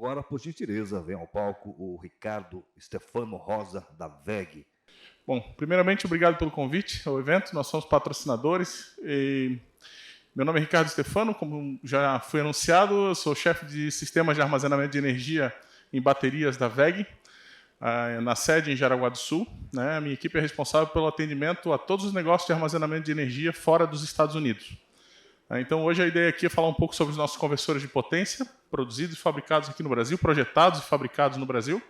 Agora, por gentileza, vem ao palco o Ricardo Stefano Rosa, da WEG. Bom, primeiramente, obrigado pelo convite ao evento. Nós somos patrocinadores. Meu nome é Ricardo Stefano, como já foi anunciado, eu sou chefe de sistemas de armazenamento de energia em baterias da WEG, na sede em Jaraguá do Sul. A minha equipe é responsável pelo atendimento a todos os negócios de armazenamento de energia fora dos Estados Unidos. Então, hoje a ideia aqui é falar um pouco sobre os nossos conversores de potência, produzidos e fabricados aqui no Brasil, projetados e fabricados no Brasil.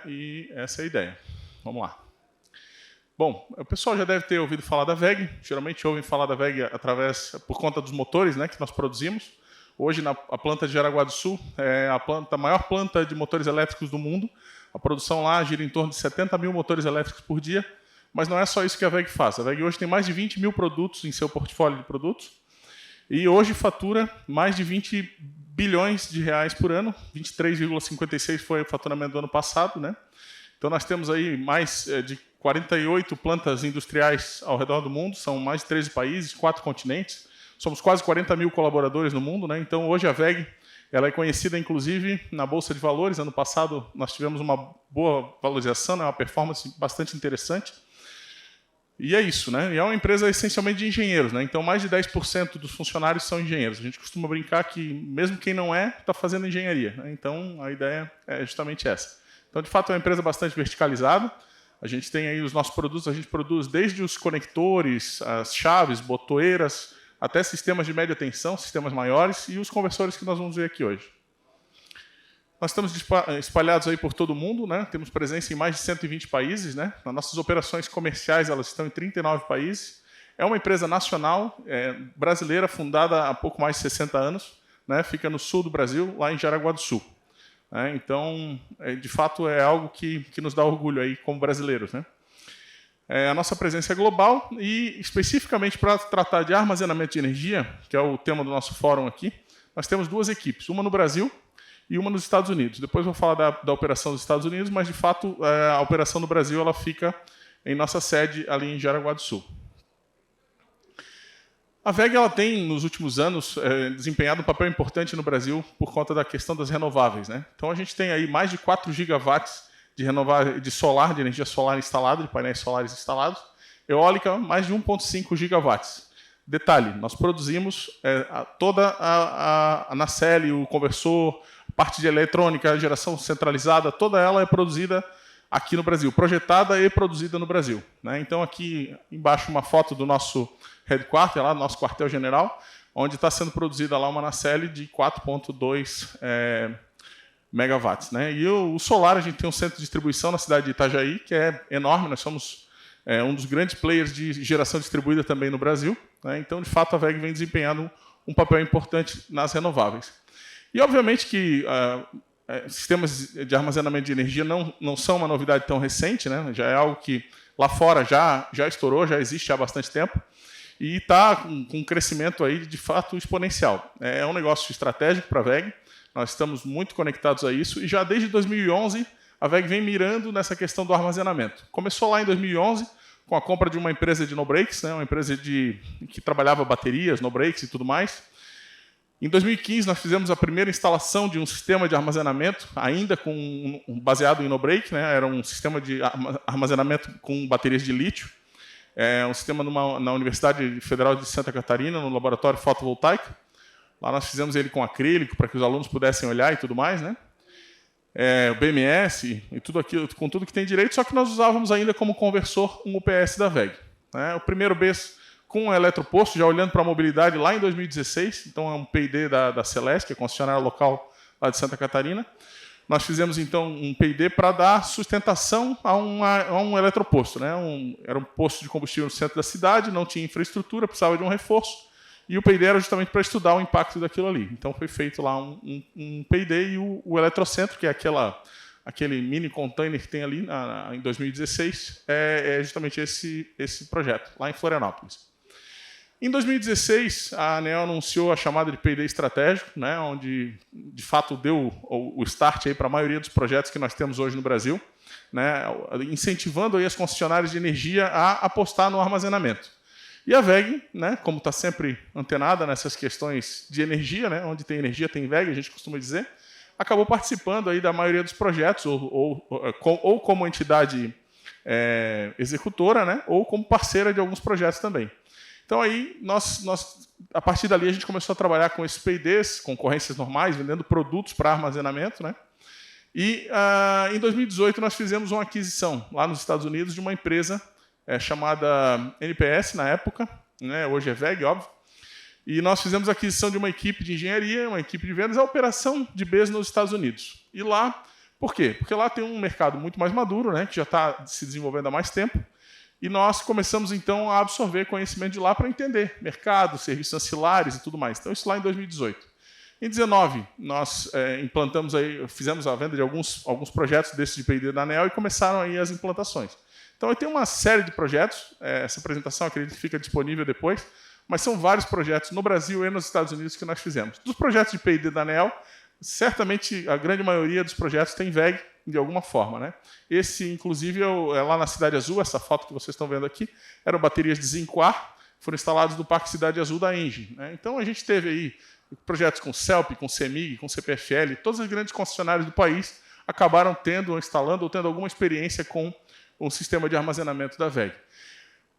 E essa é a ideia. Vamos lá. Bom, o pessoal já deve ter ouvido falar da WEG. Geralmente ouvem falar da WEG por conta dos motores, que nós produzimos. Hoje, a planta de Jaraguá do Sul é a maior planta de motores elétricos do mundo. A produção lá gira em torno de 70 mil motores elétricos por dia. Mas não é só isso que a WEG faz. A WEG hoje tem mais de 20 mil produtos em seu portfólio de produtos. E hoje fatura mais de 20 bilhões de reais por ano. 23,56 foi o faturamento do ano passado. Então, nós temos aí mais de 48 plantas industriais ao redor do mundo. São mais de 13 países, 4 continentes. Somos quase 40 mil colaboradores no mundo. Então, hoje a WEG ela é conhecida, inclusive, na Bolsa de Valores. Ano passado, nós tivemos uma boa valorização, uma performance bastante interessante. E é isso, E é uma empresa essencialmente de engenheiros, Então, mais de 10% dos funcionários são engenheiros. A gente costuma brincar que, mesmo quem não é, está fazendo engenharia. Então, a ideia é justamente essa. Então, de fato, é uma empresa bastante verticalizada. A gente tem aí os nossos produtos, a gente produz desde os conectores, as chaves, botoeiras, até sistemas de média tensão, sistemas maiores, e os conversores que nós vamos ver aqui hoje. Nós estamos espalhados aí por todo o mundo, Temos presença em mais de 120 países, Nas nossas operações comerciais, elas estão em 39 países. É uma empresa nacional, brasileira, fundada há pouco mais de 60 anos, Fica no sul do Brasil, lá em Jaraguá do Sul. Então, de fato, é algo que nos dá orgulho aí como brasileiros. A nossa presença é global e, especificamente para tratar de armazenamento de energia, que é o tema do nosso fórum aqui, nós temos duas equipes, uma no Brasil e uma nos Estados Unidos. Depois vou falar da operação dos Estados Unidos, mas, de fato, a operação no Brasil ela fica em nossa sede ali em Jaraguá do Sul. A WEG ela tem, nos últimos anos, desempenhado um papel importante no Brasil por conta da questão das renováveis. Então, a gente tem aí mais de 4 gigawatts de solar, de energia solar instalada, de painéis solares instalados. Eólica, mais de 1,5 gigawatts. Detalhe, nós produzimos toda a nacelle, o conversor, parte de eletrônica, geração centralizada, toda ela é produzida aqui no Brasil, projetada e produzida no Brasil. Então, aqui embaixo uma foto do nosso headquarter, lá, nosso quartel-general, onde está sendo produzida lá uma nacelle de 4,2 megawatts. E o solar, a gente tem um centro de distribuição na cidade de Itajaí, que é enorme, nós somos um dos grandes players de geração distribuída também no Brasil. Então, de fato, a WEG vem desempenhando um papel importante nas renováveis. E, obviamente, que sistemas de armazenamento de energia não são uma novidade tão recente, Já é algo que lá fora já estourou, já existe há bastante tempo, e está com um crescimento aí, de fato, exponencial. É um negócio estratégico para a WEG, nós estamos muito conectados a isso, e já desde 2011 a WEG vem mirando nessa questão do armazenamento. Começou lá em 2011 com a compra de uma empresa de no-breaks, uma empresa que trabalhava baterias, no-breaks e tudo mais. Em 2015, nós fizemos a primeira instalação de um sistema de armazenamento, ainda baseado em no-break, Era um sistema de armazenamento com baterias de lítio. Um sistema na Universidade Federal de Santa Catarina, no laboratório fotovoltaico. Lá nós fizemos ele com acrílico, para que os alunos pudessem olhar e tudo mais, O BMS e tudo aquilo, com tudo que tem direito, só que nós usávamos ainda como conversor um UPS da WEG. O primeiro BES com um eletroposto, já olhando para a mobilidade lá em 2016, então é um P&D da Celeste, que é concessionária local lá de Santa Catarina. Nós fizemos, então, um P&D para dar sustentação a um eletroposto. Era um posto de combustível no centro da cidade, não tinha infraestrutura, precisava de um reforço, e o P&D era justamente para estudar o impacto daquilo ali. Então, foi feito lá um P&D e o eletrocentro, que é aquele mini container que tem ali em 2016, é justamente esse projeto, lá em Florianópolis. Em 2016, a ANEEL anunciou a chamada de P&D estratégico, onde, de fato, deu o start para a maioria dos projetos que nós temos hoje no Brasil, incentivando aí as concessionárias de energia a apostar no armazenamento. E a WEG, como está sempre antenada nessas questões de energia, onde tem energia tem WEG, a gente costuma dizer, acabou participando aí da maioria dos projetos, ou como entidade executora, né, ou como parceira de alguns projetos também. Então, aí, a partir dali, a gente começou a trabalhar com esses PIDs, concorrências normais, vendendo produtos para armazenamento, né? E, em 2018, nós fizemos uma aquisição lá nos Estados Unidos de uma empresa chamada NPS, na época, né? Hoje é VEG, óbvio. E nós fizemos a aquisição de uma equipe de engenharia, uma equipe de vendas, a operação de Bs nos Estados Unidos. E lá, por quê? Porque lá tem um mercado muito mais maduro, né? Que já está se desenvolvendo há mais tempo. E nós começamos, então, a absorver conhecimento de lá para entender mercado, serviços ancilares e tudo mais. Então, isso lá em 2018. Em 2019, nós implantamos aí, fizemos a venda de alguns projetos desses de P&D da ANEEL e começaram aí as implantações. Então, eu tenho uma série de projetos, essa apresentação acredito que fica disponível depois, mas são vários projetos no Brasil e nos Estados Unidos que nós fizemos. Dos projetos de P&D da ANEEL, certamente a grande maioria dos projetos tem VEG de alguma forma, né? Esse, inclusive, é lá na Cidade Azul, essa foto que vocês estão vendo aqui, eram baterias de Zinquar, foram instaladas no Parque Cidade Azul da Engie, né? Então, a gente teve aí projetos com CELP, com CEMIG, com CPFL, todas as grandes concessionárias do país acabaram tendo, instalando ou tendo alguma experiência com o sistema de armazenamento da VEG.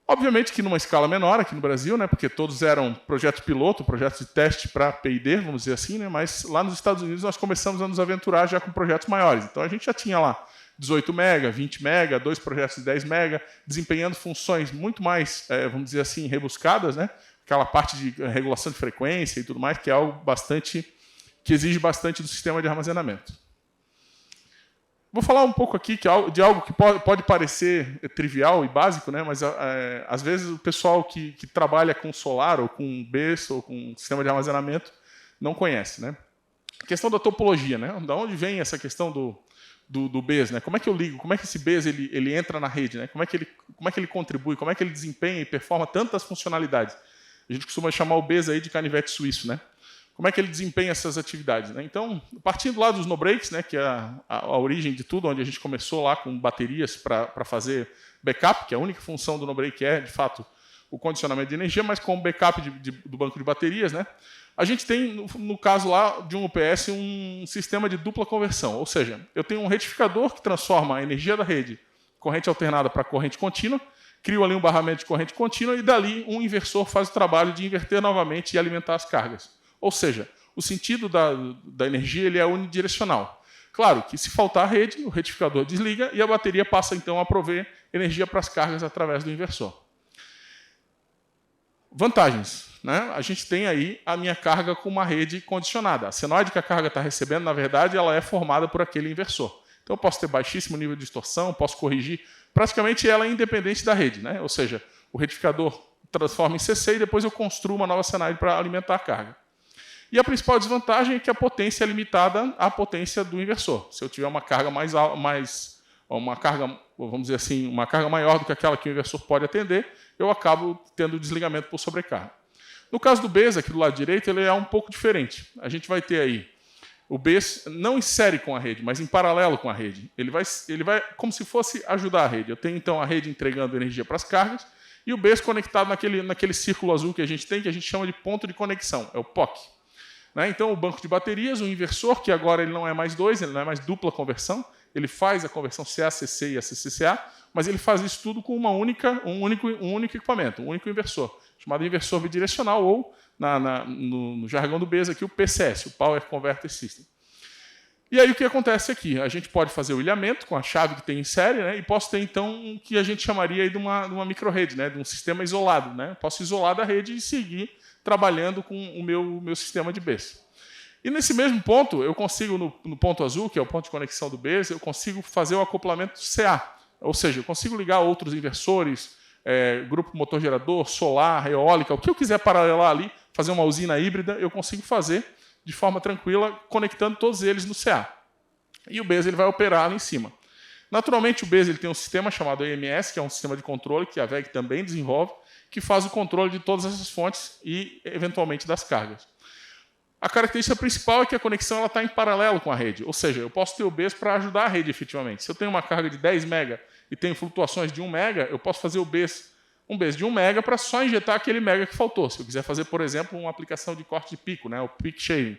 Obviamente que numa escala menor aqui no Brasil, né, porque todos eram projetos piloto, projetos de teste para P&D, vamos dizer assim, né, mas lá nos Estados Unidos nós começamos a nos aventurar já com projetos maiores. Então a gente já tinha lá 18 MB, 20 MB, 2 projetos de 10 MB, desempenhando funções muito mais, vamos dizer assim, rebuscadas, né, aquela parte de regulação de frequência e tudo mais, que é algo que exige bastante do sistema de armazenamento. Vou falar um pouco aqui de algo que pode parecer trivial e básico, né? Mas às vezes o pessoal que trabalha com solar, ou com BESS, ou com sistema de armazenamento, não conhece, né? A questão da topologia, né? Da onde vem essa questão do BESS, né? Como é que eu ligo? Como é que esse BESS ele entra na rede, né? Como é que ele contribui? Como é que ele desempenha e performa tantas funcionalidades? A gente costuma chamar o BESS aí de canivete suíço, né? Como é que ele desempenha essas atividades, né? Então, partindo lá dos no-breaks, né, que é a origem de tudo, onde a gente começou lá com baterias para fazer backup, que a única função do no-break é, de fato, o condicionamento de energia, mas com o backup do banco de baterias, né, a gente tem, no caso lá de um UPS, um sistema de dupla conversão. Ou seja, eu tenho um retificador que transforma a energia da rede, corrente alternada, para corrente contínua, crio ali um barramento de corrente contínua e, dali, um inversor faz o trabalho de inverter novamente e alimentar as cargas. Ou seja, o sentido da energia ele é unidirecional. Claro que, se faltar a rede, o retificador desliga e a bateria passa, então, a prover energia para as cargas através do inversor. Vantagens, né? A gente tem aí a minha carga com uma rede condicionada. A senoide que a carga está recebendo, na verdade, ela é formada por aquele inversor. Então, eu posso ter baixíssimo nível de distorção, posso corrigir. Praticamente, ela é independente da rede, né? Ou seja, o retificador transforma em CC e depois eu construo uma nova senoide para alimentar a carga. E a principal desvantagem é que a potência é limitada à potência do inversor. Se eu tiver uma carga uma carga, vamos dizer assim, uma carga maior do que aquela que o inversor pode atender, eu acabo tendo desligamento por sobrecarga. No caso do BESS, aqui do lado direito, ele é um pouco diferente. A gente vai ter aí o BESS não insere com a rede, mas em paralelo com a rede. Ele vai como se fosse ajudar a rede. Eu tenho, então, a rede entregando energia para as cargas e o BESS conectado naquele círculo azul que a gente tem, que a gente chama de ponto de conexão, é o POC. Então, o banco de baterias, o inversor, que agora ele não é mais 2, ele não é mais dupla conversão, ele faz a conversão CA-CC e a CC-CA, mas ele faz isso tudo com um único equipamento, um único inversor, chamado inversor bidirecional, ou, no jargão do BESS aqui, o PCS, o Power Converter System. E aí o que acontece aqui? A gente pode fazer o ilhamento com a chave que tem em série, né? E posso ter, então, o que a gente chamaria aí de uma microrrede, né? De um sistema isolado, né? Posso isolar da rede e seguir trabalhando com o meu sistema de BESS. E nesse mesmo ponto, eu consigo, no ponto azul, que é o ponto de conexão do BESS, eu consigo fazer o acoplamento CA. Ou seja, eu consigo ligar outros inversores, grupo motor gerador, solar, eólica, o que eu quiser paralelar ali, fazer uma usina híbrida, eu consigo fazer de forma tranquila, conectando todos eles no CA. E o BESS ele vai operar ali em cima. Naturalmente, o BESS ele tem um sistema chamado EMS, que é um sistema de controle que a VEG também desenvolve, que faz o controle de todas essas fontes e, eventualmente, das cargas. A característica principal é que a conexão está em paralelo com a rede, ou seja, eu posso ter o BESS para ajudar a rede efetivamente. Se eu tenho uma carga de 10 MB e tenho flutuações de 1 MB, eu posso fazer um BESS de 1 MB para só injetar aquele mega que faltou. Se eu quiser fazer, por exemplo, uma aplicação de corte de pico, né, o peak shaving.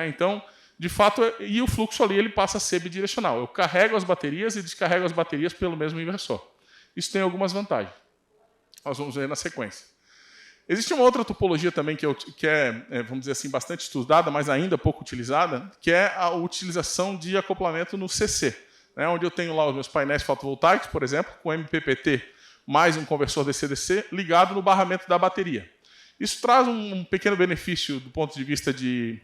Então, de fato, e o fluxo ali ele passa a ser bidirecional. Eu carrego as baterias e descarrego as baterias pelo mesmo inversor. Isso tem algumas vantagens. Nós vamos ver na sequência. Existe uma outra topologia também que é, vamos dizer assim, bastante estudada, mas ainda pouco utilizada, que é a utilização de acoplamento no CC, né, onde eu tenho lá os meus painéis fotovoltaicos, por exemplo, com MPPT mais um conversor DC-DC ligado no barramento da bateria. Isso traz um pequeno benefício do ponto de vista de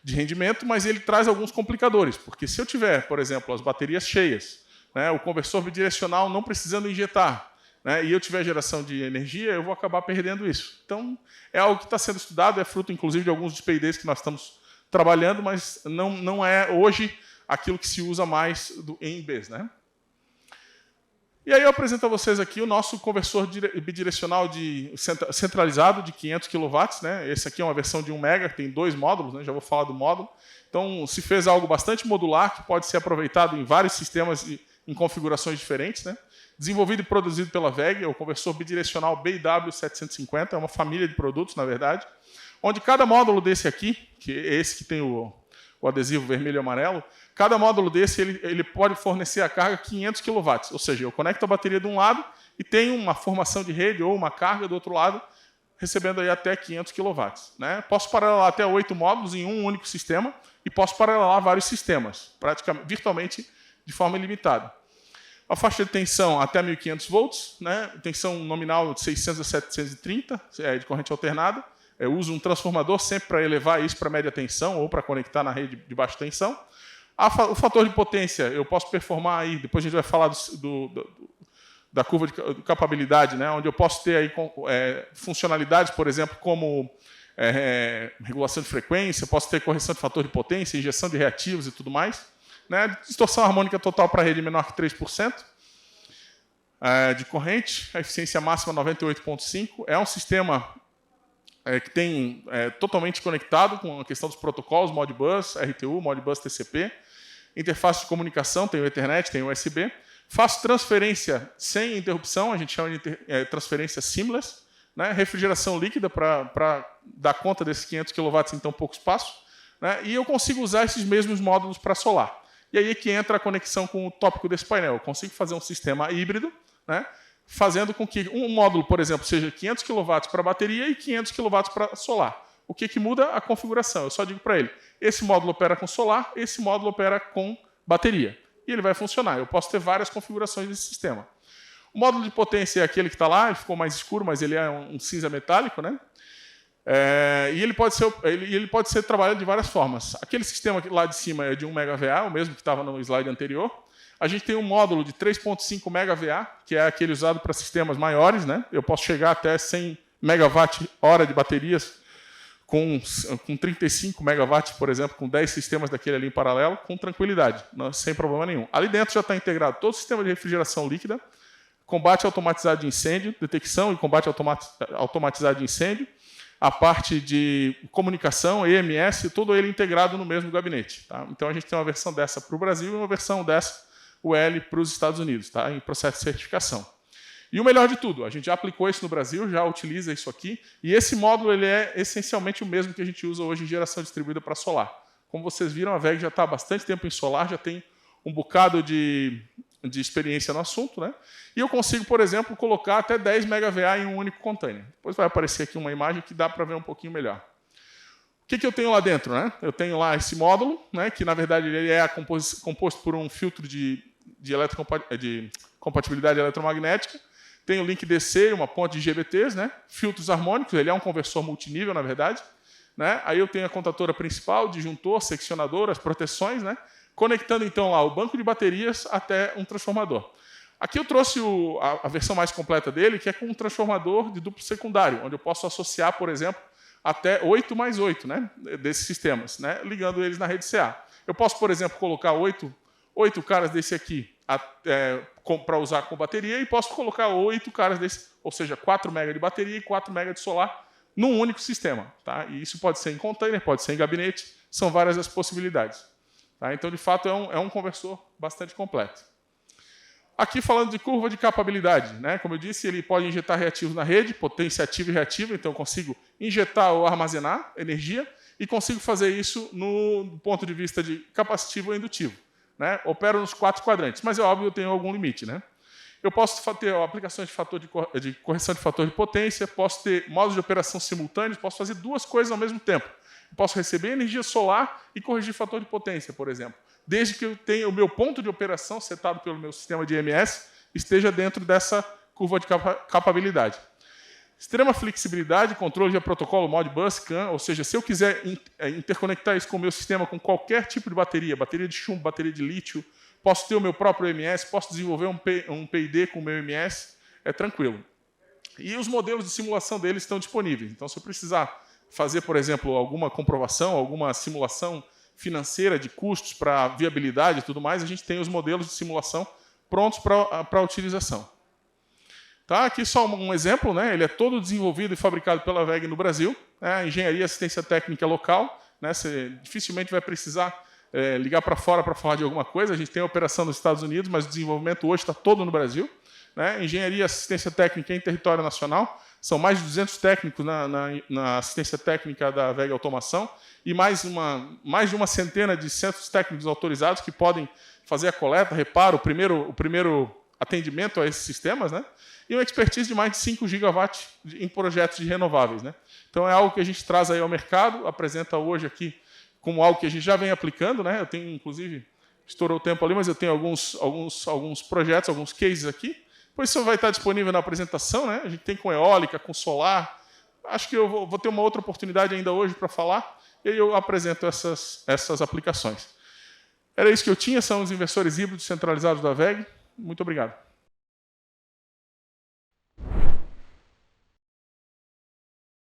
rendimento, mas ele traz alguns complicadores, porque se eu tiver, por exemplo, as baterias cheias, né, o conversor bidirecional não precisando injetar, né, e eu tiver geração de energia, eu vou acabar perdendo isso. Então, é algo que está sendo estudado, é fruto, inclusive, de alguns dos PIDs que nós estamos trabalhando, mas não é, hoje, aquilo que se usa mais em BES. Né? E aí eu apresento a vocês aqui o nosso conversor bidirecional centralizado de 500 kW. Né? Esse aqui é uma versão de 1 MB, tem 2 módulos, né? Já vou falar do módulo. Então, se fez algo bastante modular, que pode ser aproveitado em vários sistemas em configurações diferentes. Né? Desenvolvido e produzido pela WEG, é o conversor bidirecional BW750, é uma família de produtos, na verdade, onde cada módulo desse aqui, que é esse que tem o adesivo vermelho e amarelo, cada módulo desse ele pode fornecer a carga 500 kW, ou seja, eu conecto a bateria de um lado e tenho uma formação de rede ou uma carga do outro lado, recebendo aí até 500 kW. Né? Posso paralelar até 8 módulos em um único sistema e posso paralelar vários sistemas, praticamente, virtualmente de forma ilimitada. A faixa de tensão até 1.500 volts, né? Tensão nominal de 600 a 730, de corrente alternada. Eu uso um transformador sempre para elevar isso para média tensão ou para conectar na rede de baixa tensão. O fator de potência, eu posso performar aí, depois a gente vai falar da curva de capabilidade, né? Onde eu posso ter aí, funcionalidades, por exemplo, como regulação de frequência, posso ter correção de fator de potência, injeção de reativos e tudo mais. Né? Distorção harmônica total para a rede menor que 3% de corrente, a eficiência máxima 98,5%. É um sistema que tem totalmente conectado com a questão dos protocolos, Modbus, RTU, Modbus TCP, interface de comunicação, tem o Ethernet, tem o USB. Faço transferência sem interrupção, a gente chama de transferência seamless, né? Refrigeração líquida para dar conta desses 500 kW em tão pouco espaço. Né? E eu consigo usar esses mesmos módulos para solar. E aí é que entra a conexão com o tópico desse painel. Eu consigo fazer um sistema híbrido, né, fazendo com que um módulo, por exemplo, seja 500 kW para bateria e 500 kW para solar. O que muda? A configuração. Eu só digo para ele, esse módulo opera com solar, esse módulo opera com bateria. E ele vai funcionar. Eu posso ter várias configurações desse sistema. O módulo de potência é aquele que está lá, ele ficou mais escuro, mas ele é um cinza metálico, né? E ele pode ser trabalhado de várias formas. Aquele sistema lá de cima é de 1 MVA, o mesmo que estava no slide anterior. A gente tem um módulo de 3,5 MVA, que é aquele usado para sistemas maiores. Né? Eu posso chegar até 100 MWh de baterias com 35 MW, por exemplo, com 10 sistemas daquele ali em paralelo, com tranquilidade, sem problema nenhum. Ali dentro já está integrado todo o sistema de refrigeração líquida, combate automatizado de incêndio, detecção e combate automatizado de incêndio, a parte de comunicação, EMS, todo ele integrado no mesmo gabinete. Tá? Então, a gente tem uma versão dessa para o Brasil e uma versão dessa, UL, para os Estados Unidos, tá? Em processo de certificação. E o melhor de tudo, a gente já aplicou isso no Brasil, já utiliza isso aqui, e esse módulo ele é essencialmente o mesmo que a gente usa hoje em geração distribuída para solar. Como vocês viram, a WEG já está há bastante tempo em solar, já tem um bocado de experiência no assunto, né? E eu consigo, por exemplo, colocar até 10 MVA em um único container. Depois vai aparecer aqui uma imagem que dá para ver um pouquinho melhor. O que eu tenho lá dentro? Né? Eu tenho lá esse módulo, né, que na verdade ele é composto por um filtro de compatibilidade eletromagnética. Tem o link DC, uma ponte de GBTs, né? Filtros harmônicos, ele é um conversor multinível, na verdade. Né? Aí eu tenho a contatora principal, disjuntor, seccionador, as proteções, né? Conectando então lá o banco de baterias até um transformador. Aqui eu trouxe a versão mais completa dele, que é com um transformador de duplo secundário, onde eu posso associar, por exemplo, até 8 mais 8, né, desses sistemas, né, ligando eles na rede CA. Eu posso, por exemplo, colocar 8 caras desse aqui para usar com bateria e posso colocar 8 caras desse, ou seja, 4 MB de bateria e 4 MB de solar num único sistema. Tá? E isso pode ser em container, pode ser em gabinete, são várias as possibilidades. Tá? Então, de fato, é um conversor bastante completo. Aqui falando de curva de capabilidade, né? Como eu disse, ele pode injetar reativos na rede, potência ativa e reativa, então eu consigo injetar ou armazenar energia, e consigo fazer isso no ponto de vista de capacitivo ou indutivo, né? Opero nos 4 quadrantes, mas é óbvio, eu tenho algum limite, né? Eu posso ter aplicações de correção de fator de potência, posso ter modos de operação simultâneos, posso fazer 2 coisas ao mesmo tempo. Eu posso receber energia solar e corrigir fator de potência, por exemplo, desde que eu tenha o meu ponto de operação setado pelo meu sistema de EMS esteja dentro dessa curva de capabilidade. Extrema flexibilidade, controle de protocolo Modbus, CAN, ou seja, se eu quiser interconectar isso com o meu sistema com qualquer tipo de bateria de chumbo, bateria de lítio, posso ter o meu próprio EMS, posso desenvolver um PID com o meu EMS, é tranquilo. E os modelos de simulação deles estão disponíveis. Então, se eu precisar fazer, por exemplo, alguma comprovação, alguma simulação financeira de custos para viabilidade e tudo mais, a gente tem os modelos de simulação prontos para a utilização. Tá? Aqui só um exemplo, né? Ele é todo desenvolvido e fabricado pela WEG no Brasil, né? Engenharia e assistência técnica local, né? Você dificilmente vai precisar ligar para fora para falar de alguma coisa. A gente tem a operação nos Estados Unidos, mas o desenvolvimento hoje está todo no Brasil, né? Engenharia e assistência técnica em território nacional, são mais de 200 técnicos na assistência técnica da WEG Automação e mais de uma centena de centros técnicos autorizados que podem fazer a coleta, reparo, o primeiro atendimento a esses sistemas, né? E uma expertise de mais de 5 gigawatts em projetos de renováveis, né? Então, é algo que a gente traz aí ao mercado, apresenta hoje aqui como algo que a gente já vem aplicando, né? Eu tenho, inclusive, estourou o tempo ali, mas eu tenho alguns projetos, alguns cases aqui. Depois isso vai estar disponível na apresentação, né? A gente tem com eólica, com solar. Acho que eu vou ter uma outra oportunidade ainda hoje para falar, e aí eu apresento essas aplicações. Era isso que eu tinha, são os inversores híbridos centralizados da WEG. Muito obrigado.